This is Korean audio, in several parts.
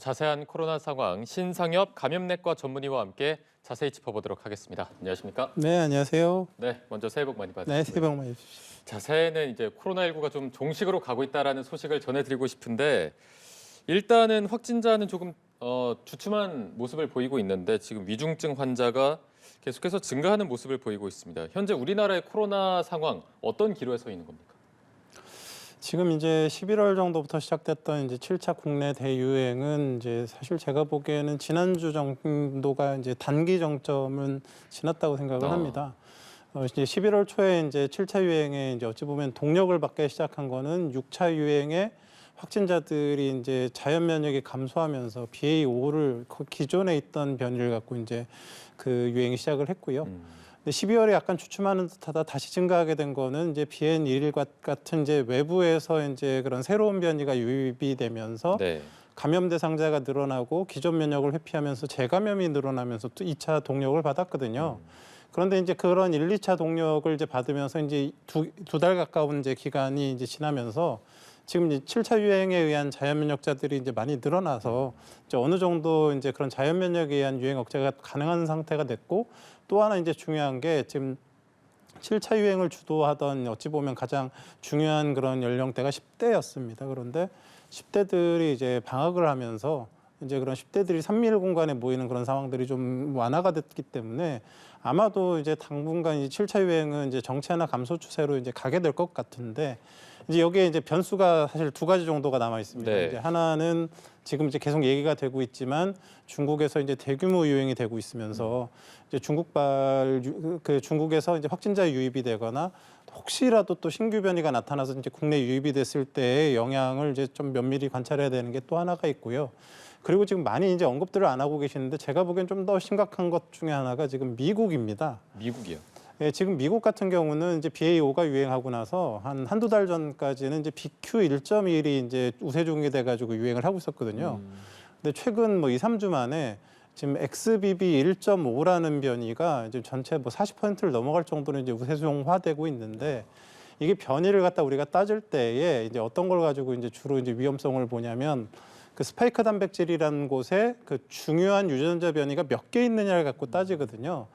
자세한 코로나 상황 신상엽 감염내과 전문의와 함께 자세히 짚어보도록 하겠습니다. 안녕하십니까? 네, 안녕하세요. 네, 먼저 새해 복 많이 받으시고요. 네, 새해 복 많이 받으십시오. 자, 새해는 이제 코로나19가 좀 종식으로 가고 있다라는 소식을 전해드리고 싶은데 일단은 확진자는 조금 주춤한 모습을 보이고 있는데 지금 위중증 환자가 계속해서 증가하는 모습을 보이고 있습니다. 현재 우리나라의 코로나 상황 어떤 기로에 서 있는 겁니까? 지금 이제 11월 정도부터 시작됐던 이제 7차 국내 대유행은 이제 사실 제가 보기에는 지난주 정도가 이제 단기 정점은 지났다고 생각을 합니다. 이제 11월 초에 이제 7차 유행에 이제 어찌 보면 동력을 받기 시작한 거는 6차 유행에 확진자들이 이제 자연 면역이 감소하면서 BA.5를 기존에 있던 변이를 갖고 이제 그 유행이 시작을 했고요. 근데 12월에 약간 주춤하는 듯하다 다시 증가하게 된 거는 이제 BN.1 같은 이제 외부에서 이제 그런 새로운 변이가 유입이 되면서 네. 감염 대상자가 늘어나고 기존 면역을 회피하면서 재감염이 늘어나면서 또 2차 동력을 받았거든요. 그런데 이제 그런 1, 2차 동력을 이제 받으면서 이제 두 달 가까운 이제 기간이 이제 지나면서 지금 이제 7차 유행에 의한 자연 면역자들이 이제 많이 늘어나서 이제 어느 정도 이제 그런 자연 면역에 의한 유행 억제가 가능한 상태가 됐고 또 하나 이제 중요한 게 지금 7차 유행을 주도하던 어찌 보면 가장 중요한 그런 연령대가 10대였습니다. 그런데 10대들이 이제 방학을 하면서 이제 그런 10대들이 3일 공간에 모이는 그런 상황들이 좀 완화가 됐기 때문에 아마도 이제 당분간 이 7차 유행은 이제 정체나 감소 추세로 이제 가게 될 것 같은데 이제 여기에 이제 변수가 사실 두 가지 정도가 남아 있습니다. 네. 이제 하나는 지금 이제 계속 얘기가 되고 있지만 중국에서 이제 대규모 유행이 되고 있으면서 이제 중국에서 이제 확진자 유입이 되거나 혹시라도 또 신규 변이가 나타나서 이제 국내 유입이 됐을 때의 영향을 이제 좀 면밀히 관찰해야 되는 게 또 하나가 있고요. 그리고 지금 많이 이제 언급들을 안 하고 계시는데 제가 보기엔 좀 더 심각한 것 중에 하나가 지금 미국입니다. 미국이요. 예, 지금 미국 같은 경우는 이제 BA.5가 유행하고 나서 한두 달 전까지는 이제 BQ.1.1이 이제 우세종이 돼가지고 유행을 하고 있었거든요. 근데 최근 뭐 2, 3주 만에 지금 XBB.1.5라는 변이가 이제 전체 뭐 40%를 넘어갈 정도로 이제 우세종화되고 있는데 이게 변이를 갖다 우리가 따질 때에 이제 어떤 걸 가지고 이제 주로 이제 위험성을 보냐면 그 스파이크 단백질이라는 곳에 그 중요한 유전자 변이가 몇 개 있느냐를 갖고 따지거든요.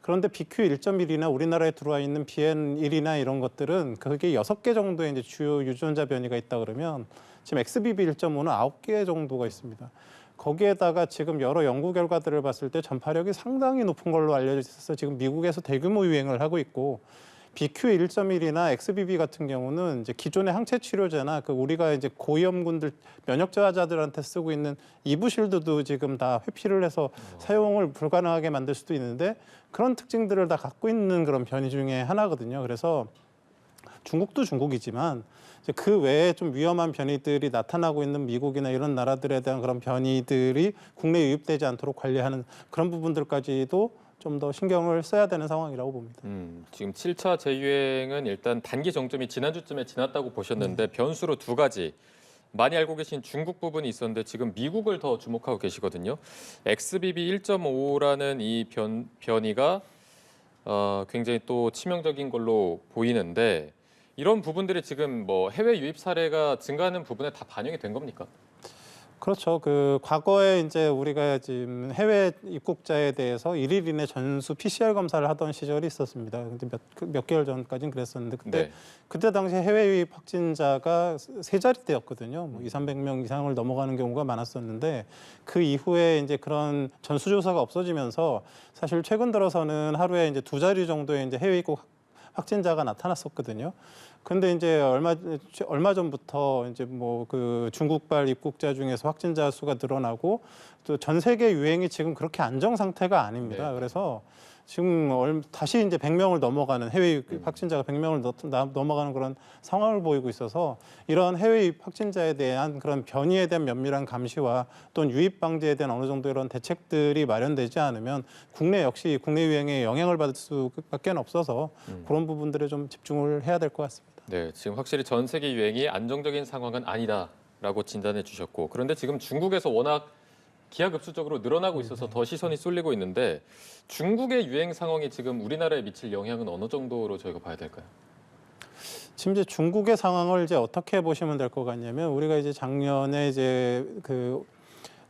그런데 BQ.1.1이나 우리나라에 들어와 있는 BN.1이나 이런 것들은 그게 6개 정도의 이제 주요 유전자 변이가 있다 그러면 지금 XBB.1.5는 9개 정도가 있습니다. 거기에다가 지금 여러 연구 결과들을 봤을 때 전파력이 상당히 높은 걸로 알려져 있어서 지금 미국에서 대규모 유행을 하고 있고 BQ.1.1이나 XBB 같은 경우는 이제 기존의 항체 치료제나 그 우리가 이제 고위험군들 면역 저하자들한테 쓰고 있는 이브실드도 지금 다 회피를 해서 사용을 불가능하게 만들 수도 있는데 그런 특징들을 다 갖고 있는 그런 변이 중에 하나거든요. 그래서 중국도 중국이지만 이제 그 외에 좀 위험한 변이들이 나타나고 있는 미국이나 이런 나라들에 대한 그런 변이들이 국내에 유입되지 않도록 관리하는 그런 부분들까지도 좀 더 신경을 써야 되는 상황이라고 봅니다. 지금 7차 재유행은 일단 단기 정점이 지난주쯤에 지났다고 보셨는데 변수로 두 가지. 많이 알고 계신 중국 부분이 있었는데 지금 미국을 더 주목하고 계시거든요. XBB.1.5라는 이 변이가 굉장히 또 치명적인 걸로 보이는데 이런 부분들이 지금 뭐 해외 유입 사례가 증가하는 부분에 다 반영이 된 겁니까? 그렇죠. 그 과거에 이제 우리가 지금 해외 입국자에 대해서 1일 이내 전수 PCR 검사를 하던 시절이 있었습니다. 근데 몇 개월 전까지는 그랬었는데 그때 당시 해외 유입 확진자가 세 자릿대였거든요. 뭐 200~300명 이상을 넘어가는 경우가 많았었는데 그 이후에 이제 그런 전수 조사가 없어지면서 사실 최근 들어서는 하루에 이제 두 자리 정도의 이제 해외 입국 확진자가 나타났었거든요. 근데 이제 얼마 전부터 이제 뭐 그 중국발 입국자 중에서 확진자 수가 늘어나고 또 전 세계 유행이 지금 그렇게 안정 상태가 아닙니다. 네. 그래서 지금 다시 이제 100명을 넘어가는 해외 확진자가 100명을 넘어가는 그런 상황을 보이고 있어서 이런 해외 확진자에 대한 그런 변이에 대한 면밀한 감시와 또는 유입 방지에 대한 어느 정도 이런 대책들이 마련되지 않으면 국내 역시 국내 유행에 영향을 받을 수밖에 없어서 그런 부분들에 좀 집중을 해야 될 것 같습니다. 네, 지금 확실히 전 세계 유행이 안정적인 상황은 아니다라고 진단해 주셨고 그런데 지금 중국에서 워낙 기하급수적으로 늘어나고 있어서 더 시선이 쏠리고 있는데 중국의 유행 상황이 지금 우리나라에 미칠 영향은 어느 정도로 저희가 봐야 될까요? 지금 이제 중국의 상황을 이제 어떻게 보시면 될 것 같냐면 우리가 이제 작년에 이제 그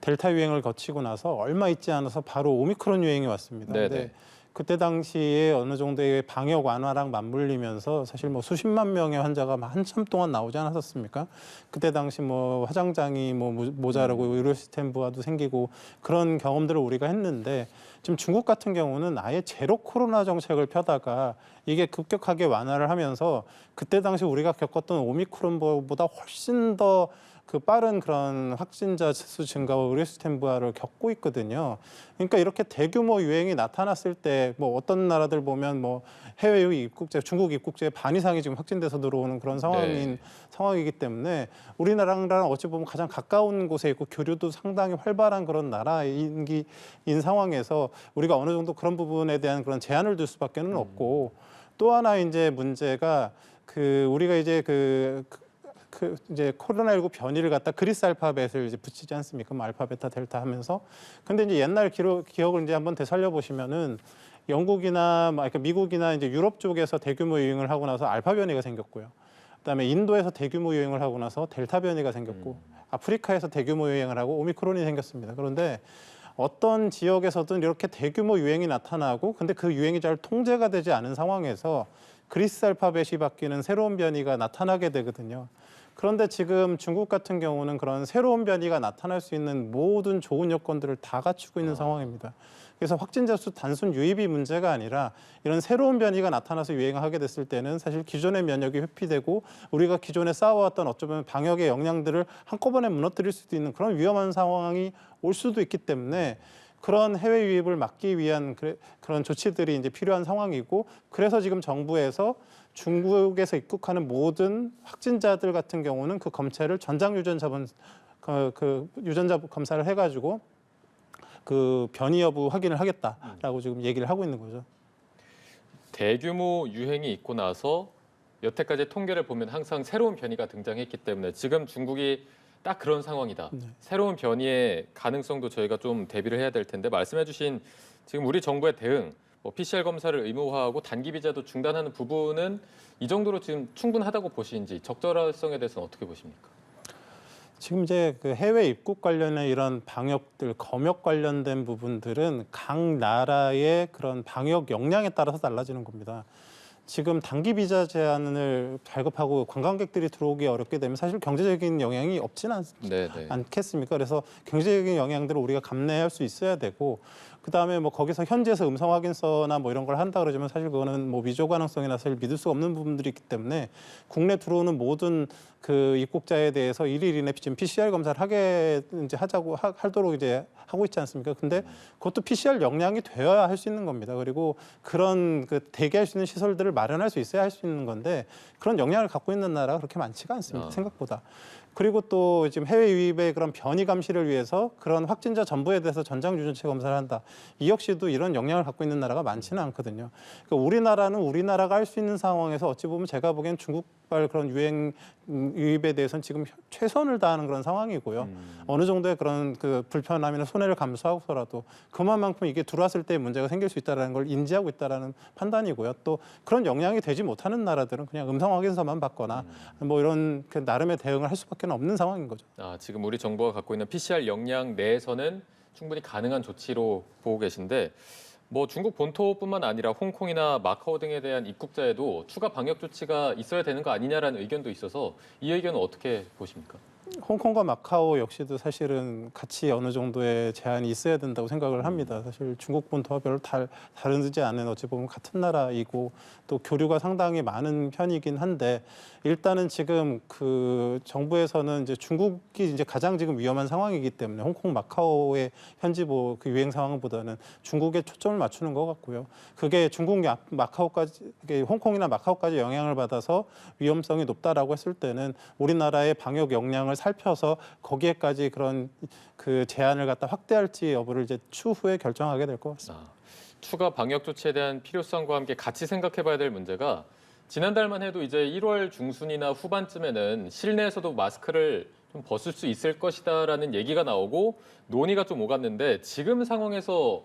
델타 유행을 거치고 나서 얼마 있지 않아서 바로 오미크론 유행이 왔습니다. 네네. 근데 그때 당시에 어느 정도의 방역 완화랑 맞물리면서 사실 뭐 수십만 명의 환자가 한참 동안 나오지 않았었습니까? 그때 당시 뭐 화장장이 뭐 모자라고 의료 시스템 부하도 생기고 그런 경험들을 우리가 했는데 지금 중국 같은 경우는 아예 제로 코로나 정책을 펴다가 이게 급격하게 완화를 하면서 그때 당시 우리가 겪었던 오미크론보다 훨씬 더 그 빠른 그런 확진자 수 증가와 의료 시스템 부하를 겪고 있거든요. 그러니까 이렇게 대규모 유행이 나타났을 때 뭐 어떤 나라들 보면 뭐 해외 입국자, 중국 입국자의 반 이상이 지금 확진돼서 들어오는 그런 상황이기 때문에 우리나라랑 어찌 보면 가장 가까운 곳에 있고 교류도 상당히 활발한 그런 나라인 상황에서 우리가 어느 정도 그런 부분에 대한 그런 제한을 둘 수밖에는 없고 또 하나 이제 문제가 우리가 이제 이제 코로나19 변이를 갖다 그리스 알파벳을 이제 붙이지 않습니까? 뭐 알파, 베타, 델타 하면서. 근데 이제 옛날 기억을 이제 한번 되살려 보시면은 영국이나 그러니까 미국이나 이제 유럽 쪽에서 대규모 유행을 하고 나서 알파 변이가 생겼고요. 그다음에 인도에서 대규모 유행을 하고 나서 델타 변이가 생겼고 아프리카에서 대규모 유행을 하고 오미크론이 생겼습니다. 그런데 어떤 지역에서든 이렇게 대규모 유행이 나타나고 근데 그 유행이 잘 통제가 되지 않은 상황에서 그리스 알파벳이 바뀌는 새로운 변이가 나타나게 되거든요. 그런데 지금 중국 같은 경우는 그런 새로운 변이가 나타날 수 있는 모든 좋은 여건들을 다 갖추고 있는 상황입니다. 그래서 확진자 수 단순 유입이 문제가 아니라 이런 새로운 변이가 나타나서 유행하게 됐을 때는 사실 기존의 면역이 회피되고 우리가 기존에 쌓아왔던 어쩌면 방역의 역량들을 한꺼번에 무너뜨릴 수도 있는 그런 위험한 상황이 올 수도 있기 때문에 그런 해외 유입을 막기 위한 그런 조치들이 이제 필요한 상황이고 그래서 지금 정부에서 중국에서 입국하는 모든 확진자들 같은 경우는 그 검체를 전장 유전자 유전자 검사를 해가지고 그 변이 여부 확인을 하겠다라고 지금 얘기를 하고 있는 거죠. 대규모 유행이 있고 나서 여태까지 통계를 보면 항상 새로운 변이가 등장했기 때문에 지금 중국이 딱 그런 상황이다. 네. 새로운 변이의 가능성도 저희가 좀 대비를 해야 될 텐데 말씀해주신 지금 우리 정부의 대응, 뭐 PCR 검사를 의무화하고 단기 비자도 중단하는 부분은 이 정도로 지금 충분하다고 보시는지 적절성에 대해서는 어떻게 보십니까? 지금 이제 그 해외 입국 관련의 이런 방역들, 검역 관련된 부분들은 각 나라의 그런 방역 역량에 따라서 달라지는 겁니다. 지금 단기 비자 제한을 발급하고 관광객들이 들어오기 어렵게 되면 사실 경제적인 영향이 없지는 않겠습니까? 그래서 경제적인 영향들을 우리가 감내할 수 있어야 되고 그다음에 뭐 거기서 현지에서 음성 확인서나 뭐 이런 걸 한다 그러지만 사실 그거는 뭐 위조 가능성이나 사실 믿을 수 없는 부분들이 있기 때문에 국내 들어오는 모든 그 입국자에 대해서 일일 이내 지금 PCR 검사를 하도록 이제 하고 있지 않습니까? 근데 그것도 PCR 역량이 되어야 할 수 있는 겁니다. 그리고 그런 대기할 수 있는 시설들을 마련할 수 있어야 할 수 있는 건데 그런 역량을 갖고 있는 나라가 그렇게 많지가 않습니다. 생각보다. 그리고 또 지금 해외 유입의 그런 변이 감시를 위해서 그런 확진자 전부에 대해서 전장 유전체 검사를 한다. 이 역시도 이런 역량을 갖고 있는 나라가 많지는 않거든요. 그러니까 우리나라는 우리나라가 할 수 있는 상황에서 어찌 보면 제가 보기엔 중국발 그런 유행 유입에 대해서는 지금 최선을 다하는 그런 상황이고요. 어느 정도의 그런 그 불편함이나 손해를 감수하고서라도 그만큼 이게 들어왔을 때 문제가 생길 수 있다는 걸 인지하고 있다는 판단이고요. 또 그런 역량이 되지 못하는 나라들은 그냥 음성 확인서만 받거나 뭐 이런 그 나름의 대응을 할 수밖에 없는 상황인 거죠. 지금 우리 정부가 갖고 있는 PCR 역량 내에서는 충분히 가능한 조치로 보고 계신데 뭐 중국 본토뿐만 아니라 홍콩이나 마카오 등에 대한 입국자에도 추가 방역 조치가 있어야 되는 거 아니냐라는 의견도 있어서 이 의견은 어떻게 보십니까? 홍콩과 마카오 역시도 사실은 같이 어느 정도의 제한이 있어야 된다고 생각을 합니다. 사실 중국 본토와 별로 다르지 않은 어찌 보면 같은 나라이고 또 교류가 상당히 많은 편이긴 한데 일단은 지금 그 정부에서는 이제 중국이 이제 가장 지금 위험한 상황이기 때문에 홍콩, 마카오의 현지 그 유행 상황보다는 중국에 초점을 맞추는 것 같고요. 그게 중국, 마카오까지, 홍콩이나 마카오까지 영향을 받아서 위험성이 높다라고 했을 때는 우리나라의 방역 역량을 살펴서 거기에까지 그런 그 제한을 갖다 확대할지 여부를 이제 추후에 결정하게 될 것 같습니다. 추가 방역 조치에 대한 필요성과 함께 같이 생각해봐야 될 문제가 지난달만 해도 이제 1월 중순이나 후반쯤에는 실내에서도 마스크를 좀 벗을 수 있을 것이다라는 얘기가 나오고 논의가 좀 오갔는데 지금 상황에서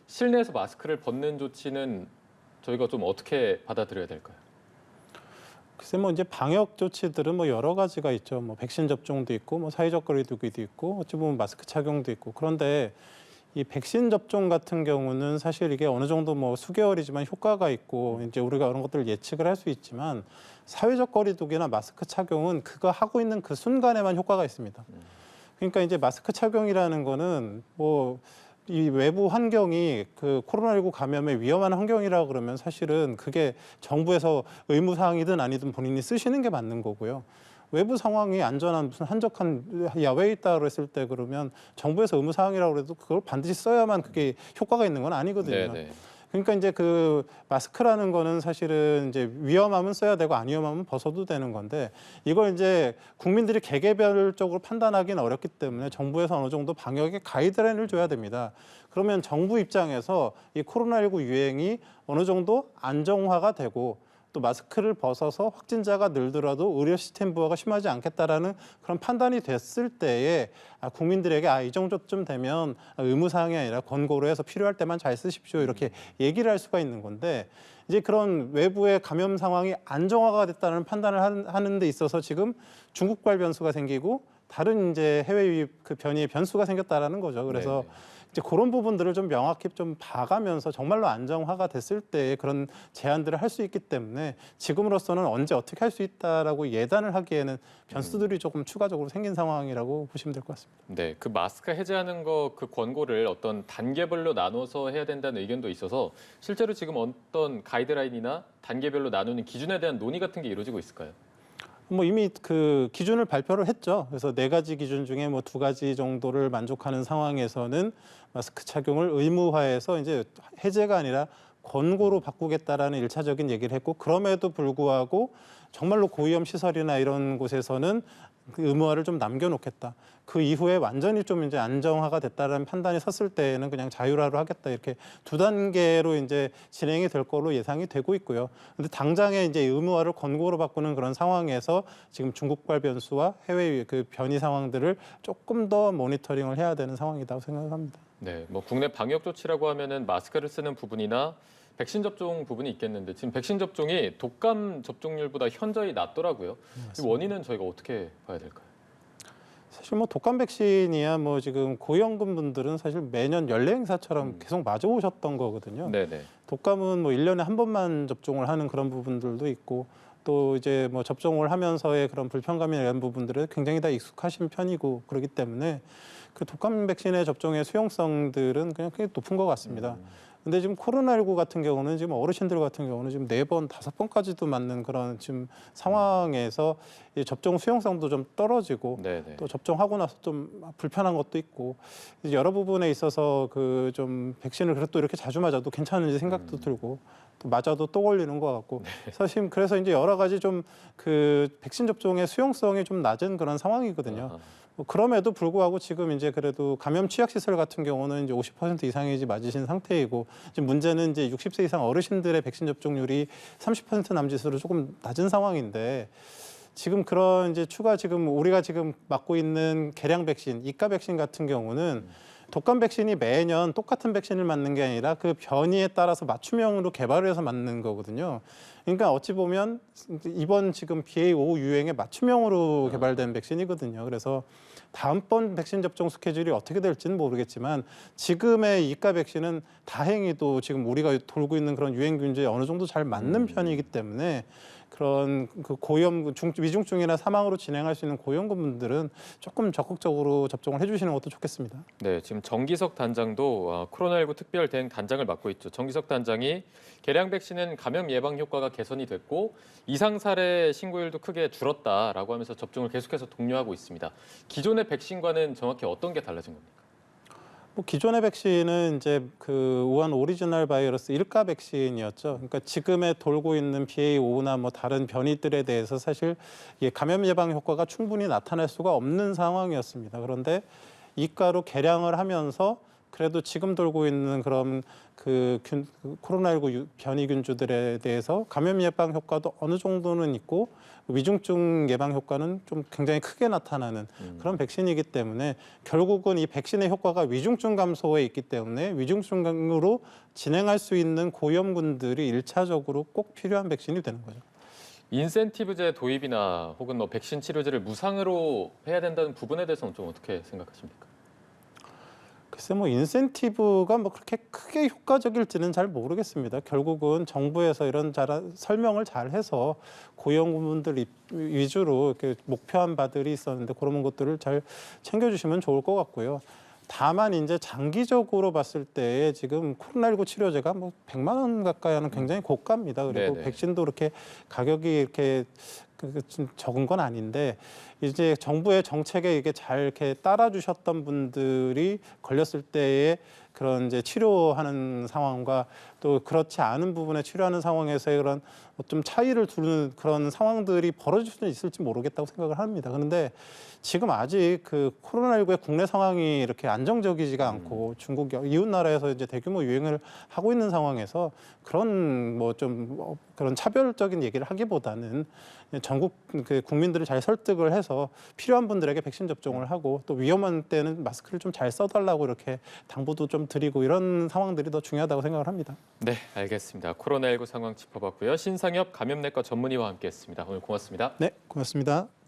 실내에서 마스크를 벗는 조치는 저희가 좀 어떻게 받아들여야 될까요? 글쎄 뭐 이제 방역 조치들은 뭐 여러 가지가 있죠. 뭐 백신 접종도 있고 뭐 사회적 거리두기도 있고 어찌 보면 마스크 착용도 있고. 그런데 이 백신 접종 같은 경우는 사실 이게 어느 정도 뭐 수개월이지만 효과가 있고 이제 우리가 그런 것들을 예측을 할 수 있지만 사회적 거리두기나 마스크 착용은 그거 하고 있는 그 순간에만 효과가 있습니다. 그러니까 이제 마스크 착용이라는 거는 뭐 이 외부 환경이 그 코로나19 감염의 위험한 환경이라고 그러면 사실은 그게 정부에서 의무 사항이든 아니든 본인이 쓰시는 게 맞는 거고요. 외부 상황이 안전한 무슨 한적한 야외에 있다 그랬을 때 그러면 정부에서 의무 사항이라고 해도 그걸 반드시 써야만 그게 효과가 있는 건 아니거든요. 네네. 그러니까 이제 그 마스크라는 거는 사실은 이제 위험하면 써야 되고 안 위험하면 벗어도 되는 건데 이걸 이제 국민들이 개개별적으로 판단하기는 어렵기 때문에 정부에서 어느 정도 방역의 가이드라인을 줘야 됩니다. 그러면 정부 입장에서 이 코로나19 유행이 어느 정도 안정화가 되고 또 마스크를 벗어서 확진자가 늘더라도 의료 시스템 부하가 심하지 않겠다라는 그런 판단이 됐을 때에 국민들에게 이 정도쯤 되면 의무사항이 아니라 권고로 해서 필요할 때만 잘 쓰십시오 이렇게 얘기를 할 수가 있는 건데 이제 그런 외부의 감염 상황이 안정화가 됐다는 판단을 하는 데 있어서 지금 중국발 변수가 생기고 다른 이제 해외 유입 그 변이의 변수가 생겼다라는 거죠. 그래서 네네. 이제 그런 부분들을 좀 명확히 좀 봐가면서 정말로 안정화가 됐을 때 그런 제안들을 할 수 있기 때문에 지금으로서는 언제 어떻게 할 수 있다라고 예단을 하기에는 변수들이 조금 추가적으로 생긴 상황이라고 보시면 될 것 같습니다. 네, 그 마스크 해제하는 거 그 권고를 어떤 단계별로 나눠서 해야 된다는 의견도 있어서 실제로 지금 어떤 가이드라인이나 단계별로 나누는 기준에 대한 논의 같은 게 이루어지고 있을까요? 뭐 이미 그 기준을 발표를 했죠. 그래서 4가지 기준 중에 뭐 2가지 정도를 만족하는 상황에서는 마스크 착용을 의무화해서 이제 해제가 아니라 권고로 바꾸겠다라는 1차적인 얘기를 했고 그럼에도 불구하고 정말로 고위험 시설이나 이런 곳에서는 그 의무화를 좀 남겨놓겠다. 그 이후에 완전히 좀 이제 안정화가 됐다는 판단이 섰을 때에는 그냥 자율화로 하겠다. 이렇게 2단계로 이제 진행이 될 걸로 예상이 되고 있고요. 근데 당장에 이제 의무화를 권고로 바꾸는 그런 상황에서 지금 중국발 변수와 해외 그 변이 상황들을 조금 더 모니터링을 해야 되는 상황이라고 생각합니다. 네, 뭐 국내 방역 조치라고 하면은 마스크를 쓰는 부분이나 백신 접종 부분이 있겠는데 지금 백신 접종이 독감 접종률보다 현저히 낮더라고요. 이 원인은 저희가 어떻게 봐야 될까요? 사실 뭐 독감 백신이야 뭐 지금 고위험군 분들은 사실 매년 연례 행사처럼 계속 맞아 오셨던 거거든요. 네네. 독감은 뭐 1년에 한 번만 접종을 하는 그런 부분들도 있고 또 이제 뭐 접종을 하면서의 그런 불편감이나 이런 부분들에 굉장히 다 익숙하신 편이고 그렇기 때문에 그 독감 백신의 접종의 수용성들은 그냥 꽤 높은 것 같습니다. 근데 지금 코로나19 같은 경우는 지금 어르신들 같은 경우는 지금 4번, 5번까지도 맞는 그런 지금 상황에서 이 접종 수용성도 좀 떨어지고 네네. 또 접종하고 나서 좀 불편한 것도 있고 이제 여러 부분에 있어서 그 좀 백신을 그래도 또 이렇게 자주 맞아도 괜찮은지 생각도 들고 또 맞아도 또 걸리는 것 같고 사실 그래서 이제 여러 가지 좀 그 백신 접종의 수용성이 좀 낮은 그런 상황이거든요. 아하. 뭐 그럼에도 불구하고 지금 이제 그래도 감염 취약 시설 같은 경우는 이제 50% 이상이 이제 맞으신 상태이고 지금 문제는 이제 60세 이상 어르신들의 백신 접종률이 30% 남짓으로 조금 낮은 상황인데 지금 그런 이제 추가 지금 우리가 지금 맞고 있는 개량 백신, 이가 백신 같은 경우는 독감 백신이 매년 똑같은 백신을 맞는 게 아니라 그 변이에 따라서 맞춤형으로 개발을 해서 맞는 거거든요. 그러니까 어찌 보면 이번 지금 BA.5 유행에 맞춤형으로 개발된 백신이거든요. 그래서 다음번 백신 접종 스케줄이 어떻게 될지는 모르겠지만 지금의 이가 백신은 다행히도 지금 우리가 돌고 있는 그런 유행균제에 어느 정도 잘 맞는 편이기 때문에 그런 그 고위험, 위중증이나 사망으로 진행할 수 있는 고위험군 분들은 조금 적극적으로 접종을 해주시는 것도 좋겠습니다. 네, 지금 정기석 단장도 코로나19 특별 대응 단장을 맡고 있죠. 정기석 단장이 개량 백신은 감염 예방 효과가 개선이 됐고 이상 사례 신고율도 크게 줄었다라고 하면서 접종을 계속해서 독려하고 있습니다. 기존의 백신과는 정확히 어떤 게 달라진 겁니까? 뭐 기존의 백신은 이제 그 우한 오리지널 바이러스 1가 백신이었죠. 그러니까 지금에 돌고 있는 BA.5나 뭐 다른 변이들에 대해서 사실 감염 예방 효과가 충분히 나타날 수가 없는 상황이었습니다. 그런데 2가로 개량을 하면서 그래도 지금 돌고 있는 그런 그 코로나19 변이균주들에 대해서 감염 예방 효과도 어느 정도는 있고 위중증 예방 효과는 좀 굉장히 크게 나타나는 그런 백신이기 때문에 결국은 이 백신의 효과가 위중증 감소에 있기 때문에 위중증으로 진행할 수 있는 고위험군들이 1차적으로 꼭 필요한 백신이 되는 거죠. 인센티브제 도입이나 혹은 뭐 백신 치료제를 무상으로 해야 된다는 부분에 대해서는 좀 어떻게 생각하십니까? 글쎄 뭐 인센티브가 뭐 그렇게 크게 효과적일지는 잘 모르겠습니다. 결국은 정부에서 이런 설명을 잘 해서 고용분들 위주로 이렇게 목표한 바들이 있었는데 그런 것들을 잘 챙겨주시면 좋을 것 같고요. 다만 이제 장기적으로 봤을 때 지금 코로나19 치료제가 뭐 100만 원 가까이 하는 굉장히 고가입니다. 그리고 네네. 백신도 이렇게 가격이 이렇게 좀 적은 건 아닌데 이제 정부의 정책에 이게 잘 이렇게 따라주셨던 분들이 걸렸을 때의 그런 이제 치료하는 상황과 또 그렇지 않은 부분에 치료하는 상황에서의 그런 좀 차이를 두는 그런 상황들이 벌어질 수는 있을지 모르겠다고 생각을 합니다. 그런데 지금 아직 그 코로나19의 국내 상황이 이렇게 안정적이지가 않고 중국 이웃 나라에서 이제 대규모 유행을 하고 있는 상황에서 그런 뭐 좀 그런 차별적인 얘기를 하기보다는 전국 그 국민들을 잘 설득을 해서 필요한 분들에게 백신 접종을 하고 또 위험한 때는 마스크를 좀 잘 써달라고 이렇게 당부도 좀 드리고 이런 상황들이 더 중요하다고 생각을 합니다. 네, 알겠습니다. 코로나19 상황 짚어봤고요. 신상엽 감염내과 전문의와 함께했습니다. 오늘 고맙습니다. 네, 고맙습니다.